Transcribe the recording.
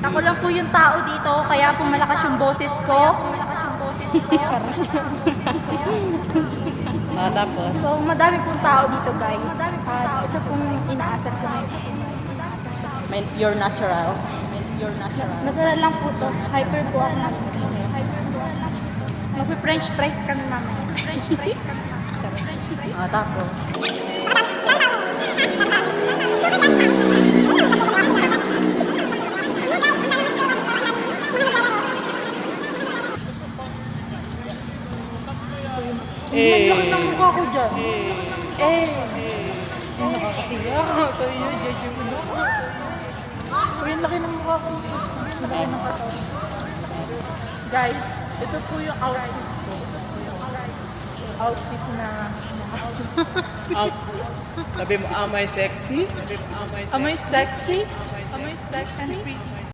Ako lang po yung tao dito, kaya po malakas yung boses ko. Tapos? So, madami pong tao dito, guys. At ito pong inaasar ko ngayon. You're natural. You're natural. Natural lang po to. Hyper po ako na. Magpi-french fries kami mamaya. Tapos? Ang laki ng mukha ko dyan. Nakakatiya. So yun, judge mo na. Uy, ang laki ng mukha ko. Ang laki ng katawan. Guys, ito po yung outfit ko. Outfit na... Sabi mo, am I sexy? Am I sexy? Am I sexy and pretty?